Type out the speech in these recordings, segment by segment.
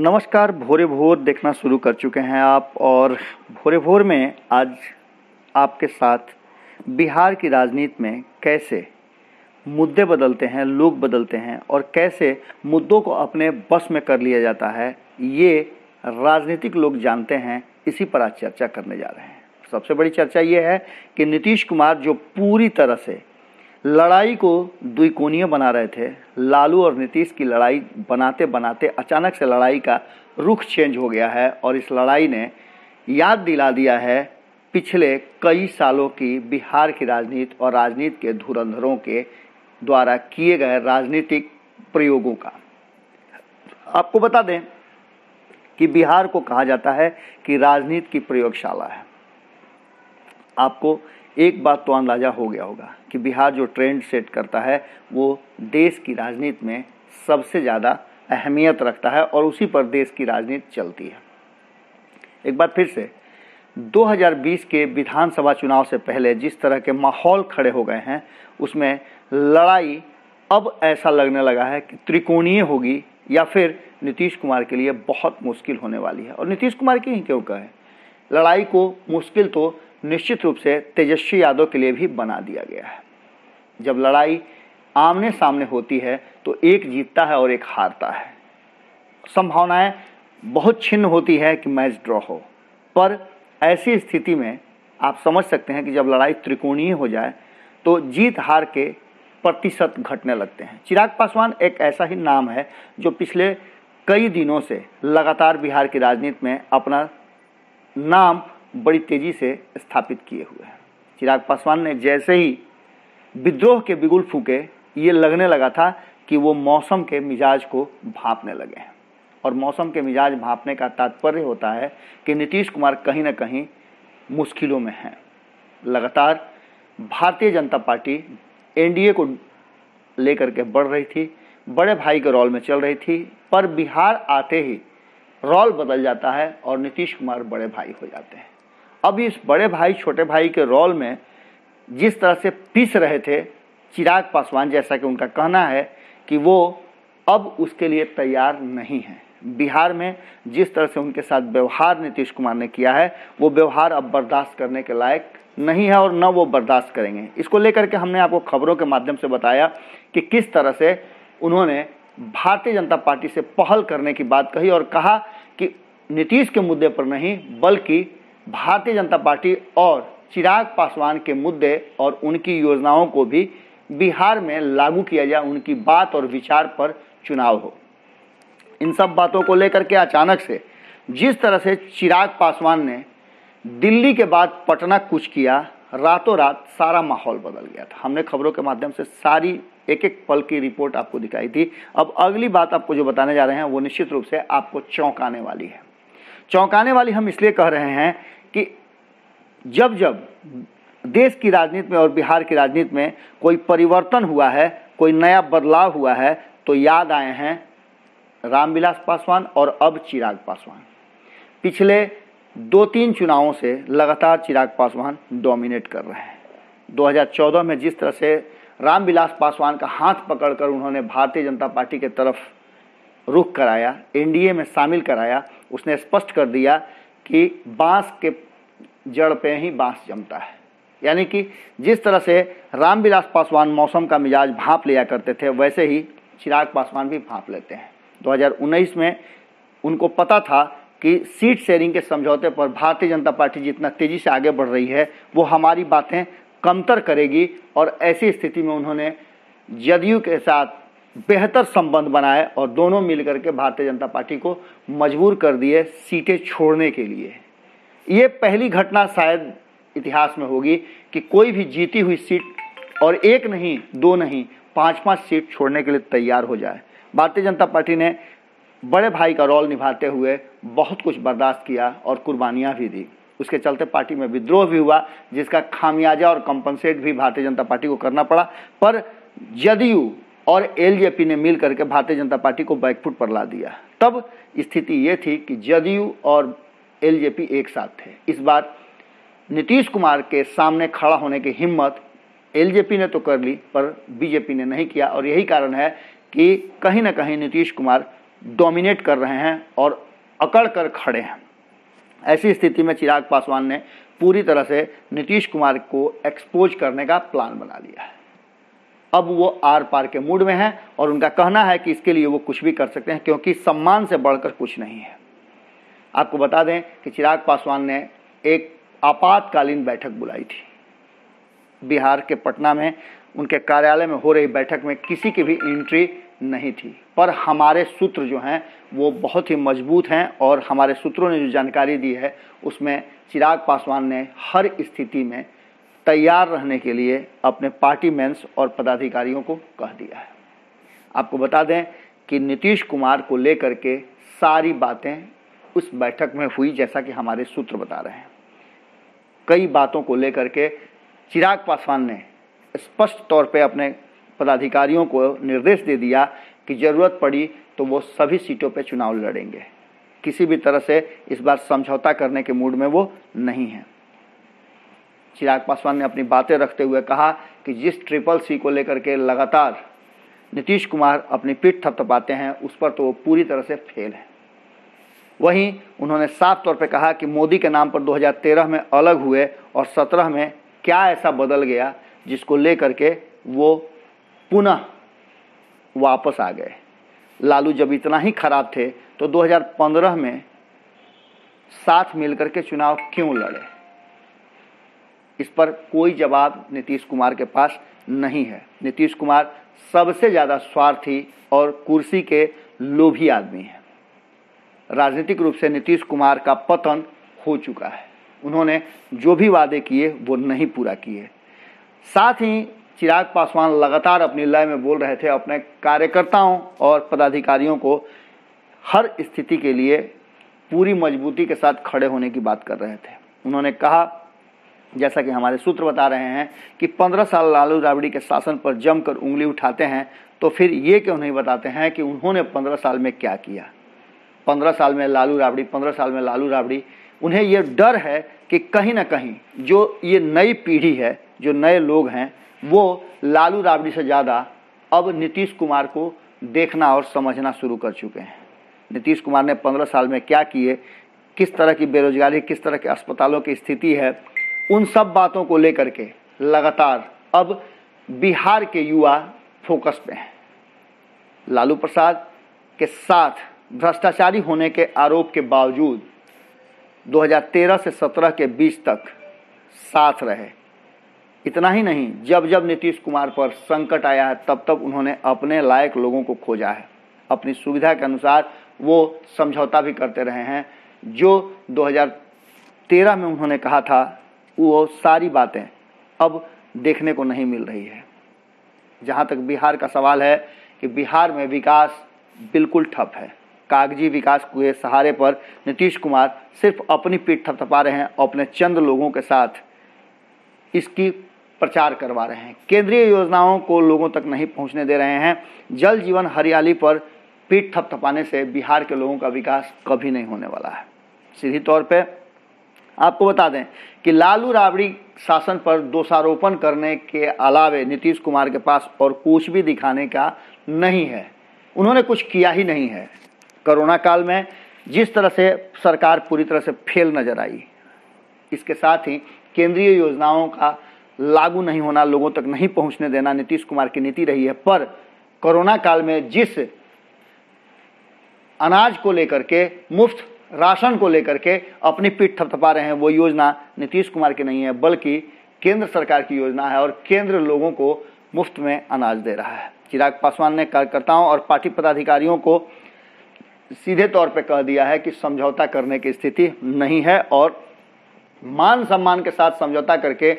नमस्कार। भोरे भोर देखना शुरू कर चुके हैं आप, और भोरे भोर में आज आपके साथ बिहार की राजनीति में कैसे मुद्दे बदलते हैं, लोग बदलते हैं और कैसे मुद्दों को अपने बस में कर लिया जाता है, ये राजनीतिक लोग जानते हैं। इसी पर आज चर्चा करने जा रहे हैं। सबसे बड़ी चर्चा ये है कि नीतीश कुमार जो पूरी तरह से लड़ाई को द्विकोणीय बना रहे थे, लालू और नीतीश की लड़ाई बनाते बनाते अचानक से लड़ाई का रुख चेंज हो गया है और इस लड़ाई ने याद दिला दिया है पिछले कई सालों की बिहार की राजनीति और राजनीति के धुरंधरों के द्वारा किए गए राजनीतिक प्रयोगों का। आपको बता दें कि बिहार को कहा जाता है कि राजनीति की प्रयोगशाला है। आपको एक बात तो अंदाजा हो गया होगा कि बिहार जो ट्रेंड सेट करता है वो देश की राजनीति में सबसे ज़्यादा अहमियत रखता है और उसी पर देश की राजनीति चलती है। एक बार फिर से 2020 के विधानसभा चुनाव से पहले जिस तरह के माहौल खड़े हो गए हैं, उसमें लड़ाई अब ऐसा लगने लगा है कि त्रिकोणीय होगी या फिर नीतीश कुमार के लिए बहुत मुश्किल होने वाली है। और नीतीश कुमार की ही क्यों कहे, लड़ाई को मुश्किल तो निश्चित रूप से तेजस्वी यादव के लिए भी बना दिया गया है। जब लड़ाई आमने सामने होती है तो एक जीतता है और एक हारता है। संभावनाएं बहुत छिन्न होती है कि मैच ड्रॉ हो, पर ऐसी स्थिति में आप समझ सकते हैं कि जब लड़ाई त्रिकोणीय हो जाए तो जीत हार के प्रतिशत घटने लगते हैं। चिराग पासवान एक ऐसा ही नाम है जो पिछले कई दिनों से लगातार बिहार की राजनीति में अपना नाम बड़ी तेजी से स्थापित किए हुए हैं। चिराग पासवान ने जैसे ही विद्रोह के बिगुल फूके, ये लगने लगा था कि वो मौसम के मिजाज को भांपने लगे हैं। और मौसम के मिजाज भांपने का तात्पर्य होता है कि नीतीश कुमार कहीं ना कहीं मुश्किलों में हैं। लगातार भारतीय जनता पार्टी एनडीए को लेकर के बढ़ रही थी, बड़े भाई के रोल में चल रही थी, पर बिहार आते ही रोल बदल जाता है और नीतीश कुमार बड़े भाई हो जाते हैं। अब इस बड़े भाई छोटे भाई के रोल में जिस तरह से पिस रहे थे चिराग पासवान, जैसा कि उनका कहना है कि वो अब उसके लिए तैयार नहीं है। बिहार में जिस तरह से उनके साथ व्यवहार नीतीश कुमार ने किया है, वो व्यवहार अब बर्दाश्त करने के लायक नहीं है और न वो बर्दाश्त करेंगे। इसको लेकर के हमने आपको खबरों के माध्यम से बताया कि किस तरह से उन्होंने भारतीय जनता पार्टी से पहल करने की बात कही और कहा कि नीतीश के मुद्दे पर नहीं बल्कि भारतीय जनता पार्टी और चिराग पासवान के मुद्दे और उनकी योजनाओं को भी बिहार में लागू किया जाए, उनकी बात और विचार पर चुनाव हो। इन सब बातों को लेकर के अचानक से जिस तरह से चिराग पासवान ने दिल्ली के बाद पटना कूच किया, रातों रात सारा माहौल बदल गया था। हमने खबरों के माध्यम से सारी एक एक पल की रिपोर्ट आपको दिखाई थी। अब अगली बात आपको जो बताने जा रहे हैं वो निश्चित रूप से आपको चौंकाने वाली है। चौंकाने वाली हम इसलिए कह रहे हैं कि जब जब देश की राजनीति में और बिहार की राजनीति में कोई परिवर्तन हुआ है, कोई नया बदलाव हुआ है, तो याद आए हैं रामविलास पासवान और अब चिराग पासवान। पिछले 2-3 चुनावों से लगातार चिराग पासवान डोमिनेट कर रहे हैं। 2014 में जिस तरह से रामविलास पासवान का हाथ पकड़कर उन्होंने भारतीय जनता पार्टी के तरफ रुख कराया, एनडीए में शामिल कराया, उसने स्पष्ट कर दिया कि बांस के जड़ पे ही बांस जमता है। यानी कि जिस तरह से रामविलास पासवान मौसम का मिजाज भांप लिया करते थे, वैसे ही चिराग पासवान भी भांप लेते हैं। 2019 में उनको पता था कि सीट शेयरिंग के समझौते पर भारतीय जनता पार्टी जितना तेजी से आगे बढ़ रही है वो हमारी बातें कमतर करेगी, और ऐसी स्थिति में उन्होंने जदयू के साथ बेहतर संबंध बनाए और दोनों मिलकर के भारतीय जनता पार्टी को मजबूर कर दिए सीटें छोड़ने के लिए। ये पहली घटना शायद इतिहास में होगी कि कोई भी जीती हुई सीट और एक नहीं, दो नहीं, 5-5 सीट छोड़ने के लिए तैयार हो जाए। भारतीय जनता पार्टी ने बड़े भाई का रोल निभाते हुए बहुत कुछ बर्दाश्त किया और कुर्बानियां भी दी। उसके चलते पार्टी में विद्रोह भी हुआ, जिसका खामियाजा और कंपनसेट भी भारतीय जनता पार्टी को करना पड़ा। पर जदयू और एलजेपी ने मिल करके भारतीय जनता पार्टी को बैकफुट पर ला दिया। तब स्थिति ये थी कि जदयू और एलजेपी एक साथ थे। इस बार नीतीश कुमार के सामने खड़ा होने की हिम्मत एलजेपी ने तो कर ली, पर बीजेपी ने नहीं किया। और यही कारण है कि कहीं ना कहीं नीतीश कुमार डोमिनेट कर रहे हैं और अकड़ कर खड़े हैं। ऐसी स्थिति में चिराग पासवान ने पूरी तरह से नीतीश कुमार को एक्सपोज करने का प्लान बना लिया है। अब वो आर पार के मूड में हैं और उनका कहना है कि इसके लिए वो कुछ भी कर सकते हैं, क्योंकि सम्मान से बढ़कर कुछ नहीं है। आपको बता दें कि चिराग पासवान ने एक आपातकालीन बैठक बुलाई थी बिहार के पटना में। उनके कार्यालय में हो रही बैठक में किसी की भी एंट्री नहीं थी, पर हमारे सूत्र जो हैं वो बहुत ही मजबूत हैं और हमारे सूत्रों ने जो जानकारी दी है उसमें चिराग पासवान ने हर स्थिति में तैयार रहने के लिए अपने पार्टी मेंस और पदाधिकारियों को कह दिया है। आपको बता दें कि नीतीश कुमार को लेकर के सारी बातें उस बैठक में हुई, जैसा कि हमारे सूत्र बता रहे हैं। कई बातों को लेकर के चिराग पासवान ने स्पष्ट तौर पे अपने पदाधिकारियों को निर्देश दे दिया कि जरूरत पड़ी तो वो सभी सीटों पे चुनाव लड़ेंगे। किसी भी तरह से इस बार समझौता करने के मूड में वो नहीं है। चिराग पासवान ने अपनी बातें रखते हुए कहा कि जिस ट्रिपल सी को लेकर के लगातार नीतीश कुमार अपनी पीठ थपथपाते हैं उस पर तो वो पूरी तरह से फेल है। वहीं उन्होंने साफ तौर पे कहा कि मोदी के नाम पर 2013 में अलग हुए और 17 में क्या ऐसा बदल गया जिसको लेकर के वो पुनः वापस आ गए। लालू जब इतना ही खराब थे तो 2015 में साथ मिलकर के चुनाव क्यों लड़े? इस पर कोई जवाब नीतीश कुमार के पास नहीं है। नीतीश कुमार सबसे ज़्यादा स्वार्थी और कुर्सी के लोभी आदमी हैं। राजनीतिक रूप से नीतीश कुमार का पतन हो चुका है। उन्होंने जो भी वादे किए वो नहीं पूरा किए। साथ ही चिराग पासवान लगातार अपनी लय में बोल रहे थे, अपने कार्यकर्ताओं और पदाधिकारियों को हर स्थिति के लिए पूरी मजबूती के साथ खड़े होने की बात कर रहे थे। उन्होंने कहा, जैसा कि हमारे सूत्र बता रहे हैं, कि 15 साल लालू राबड़ी के शासन पर जमकर उंगली उठाते हैं तो फिर ये क्यों नहीं बताते हैं कि उन्होंने 15 साल में क्या किया। 15 साल में लालू राबड़ी, 15 साल में लालू राबड़ी। उन्हें ये डर है कि कहीं ना कहीं जो ये नई पीढ़ी है, जो नए लोग हैं, वो लालू राबड़ी से ज़्यादा अब नीतीश कुमार को देखना और समझना शुरू कर चुके हैं। नीतीश कुमार ने 15 साल में क्या किए, किस तरह की बेरोजगारी, किस तरह के अस्पतालों की स्थिति है, उन सब बातों को लेकर के लगातार अब बिहार के युवा फोकस पे हैं। लालू प्रसाद के साथ भ्रष्टाचारी होने के आरोप के बावजूद 2013 से 17 के बीच तक साथ रहे। इतना ही नहीं, जब जब नीतीश कुमार पर संकट आया है तब तब उन्होंने अपने लायक लोगों को खोजा है। अपनी सुविधा के अनुसार वो समझौता भी करते रहे हैं। जो 2013 में उन्होंने कहा था वो सारी बातें अब देखने को नहीं मिल रही है। जहाँ तक बिहार का सवाल है कि बिहार में विकास बिल्कुल ठप है। कागजी विकास के सहारे पर नीतीश कुमार सिर्फ अपनी पीठ थपथपा रहे हैं, अपने चंद लोगों के साथ इसकी प्रचार करवा रहे हैं। केंद्रीय योजनाओं को लोगों तक नहीं पहुंचने दे रहे हैं। जल जीवन हरियाली पर पीठ थपथपाने से बिहार के लोगों का विकास कभी नहीं होने वाला है। सीधी तौर पे आपको बता दें कि लालू राबड़ी शासन पर दोषारोपण करने के अलावे नीतीश कुमार के पास और कुछ भी दिखाने का नहीं है। उन्होंने कुछ किया ही नहीं है। कोरोना काल में जिस तरह से सरकार पूरी तरह से फेल नजर आई, इसके साथ ही केंद्रीय योजनाओं का लागू नहीं होना, लोगों तक नहीं पहुंचने देना नीतीश कुमार की नीति रही है। पर कोरोना काल में जिस अनाज को लेकर के, मुफ्त राशन को लेकर के अपनी पीठ थपथपा रहे हैं, वो योजना नीतीश कुमार की नहीं है, बल्कि केंद्र सरकार की योजना है और केंद्र लोगों को मुफ्त में अनाज दे रहा है। चिराग पासवान ने कार्यकर्ताओं और पार्टी पदाधिकारियों को सीधे तौर पे कह दिया है कि समझौता करने की स्थिति नहीं है और मान सम्मान के साथ समझौता करके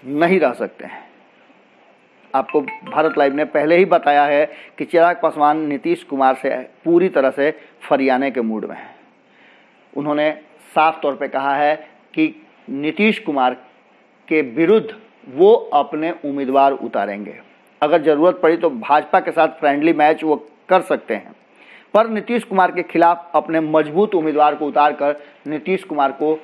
नहीं रह सकते हैं। आपको भारत लाइव ने पहले ही बताया है कि चिराग पासवान नीतीश कुमार से पूरी तरह से फरियाने के मूड में हैं। उन्होंने साफ तौर पे कहा है कि नीतीश कुमार के विरुद्ध वो अपने उम्मीदवार उतारेंगे। अगर ज़रूरत पड़ी तो भाजपा के साथ फ्रेंडली मैच वो कर सकते हैं, पर नीतीश कुमार के खिलाफ अपने मजबूत उम्मीदवार को उतारकर नीतीश कुमार को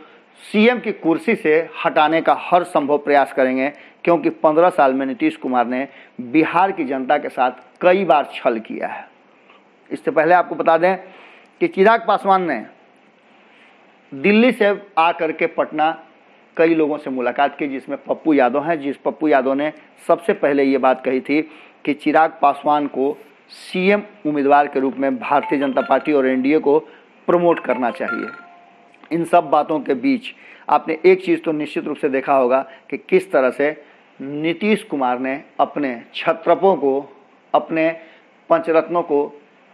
सीएम की कुर्सी से हटाने का हर संभव प्रयास करेंगे, क्योंकि 15 साल में नीतीश कुमार ने बिहार की जनता के साथ कई बार छल किया है। इससे पहले आपको बता दें कि चिराग पासवान ने दिल्ली से आकर के पटना कई लोगों से मुलाकात की, जिसमें पप्पू यादव हैं, जिस पप्पू यादव ने सबसे पहले ये बात कही थी कि चिराग पासवान को सीएम उम्मीदवार के रूप में भारतीय जनता पार्टी और एनडीए को प्रमोट करना चाहिए। इन सब बातों के बीच आपने एक चीज़ तो निश्चित रूप से देखा होगा कि किस तरह से नीतीश कुमार ने अपने क्षत्रपों को, अपने पंचरत्नों को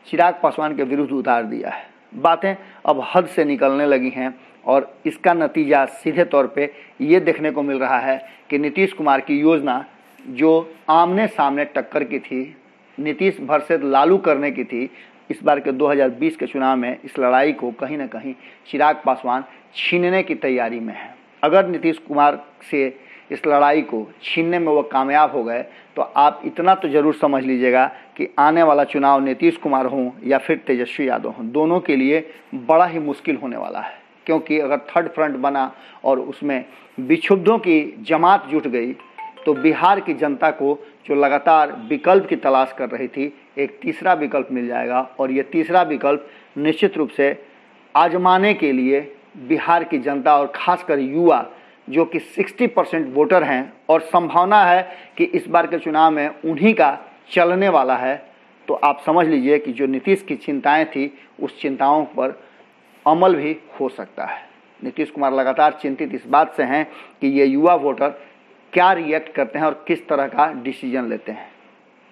चिराग पासवान के विरुद्ध उतार दिया है। बातें अब हद से निकलने लगी हैं और इसका नतीजा सीधे तौर पे ये देखने को मिल रहा है कि नीतीश कुमार की योजना जो आमने सामने टक्कर की थी, नीतीश वर्सेस लालू करने की थी, इस बार के 2020 के चुनाव में इस लड़ाई को कहीं ना कहीं चिराग पासवान छीनने की तैयारी में है। अगर नीतीश कुमार से इस लड़ाई को छीनने में वो कामयाब हो गए तो आप इतना तो ज़रूर समझ लीजिएगा कि आने वाला चुनाव नीतीश कुमार हों या फिर तेजस्वी यादव हों, दोनों के लिए बड़ा ही मुश्किल होने वाला है। क्योंकि अगर थर्ड फ्रंट बना और उसमें विक्षुब्धों की जमात जुट गई तो बिहार की जनता को जो लगातार विकल्प की तलाश कर रही थी, एक तीसरा विकल्प मिल जाएगा। और ये तीसरा विकल्प निश्चित रूप से आजमाने के लिए बिहार की जनता और खासकर युवा जो कि 60% वोटर हैं और संभावना है कि इस बार के चुनाव में उन्हीं का चलने वाला है, तो आप समझ लीजिए कि जो नीतीश की चिंताएं थी उस चिंताओं पर अमल भी हो सकता है। नीतीश कुमार लगातार चिंतित इस बात से हैं कि ये युवा वोटर क्या रिएक्ट करते हैं और किस तरह का डिसीजन लेते हैं।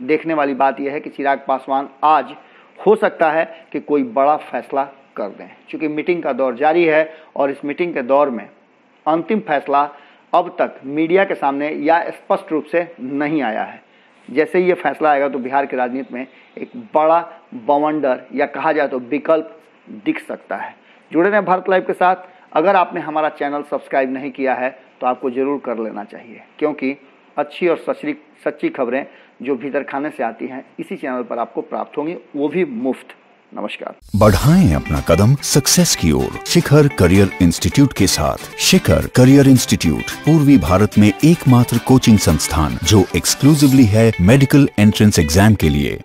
देखने वाली बात यह है कि चिराग पासवान आज हो सकता है कि कोई बड़ा फैसला कर दें, क्योंकि मीटिंग का दौर जारी है और इस मीटिंग के दौर में अंतिम फैसला अब तक मीडिया के सामने या स्पष्ट रूप से नहीं आया है। जैसे ही ये फैसला आएगा तो बिहार की राजनीति में एक बड़ा बवंडर या कहा जाए तो विकल्प दिख सकता है। जुड़े रहें भारत लाइव के साथ। अगर आपने हमारा चैनल सब्सक्राइब नहीं किया है तो आपको ज़रूर कर लेना चाहिए, क्योंकि अच्छी और सच्ची खबरें जो भीतर खाने से आती हैं इसी चैनल पर आपको प्राप्त होंगी, वो भी मुफ्त। नमस्कार। बढ़ाएं अपना कदम सक्सेस की ओर शिखर करियर इंस्टीट्यूट के साथ। शिखर करियर इंस्टीट्यूट पूर्वी भारत में एकमात्र कोचिंग संस्थान जो एक्सक्लूसिवली है मेडिकल एंट्रेंस एग्जाम के लिए।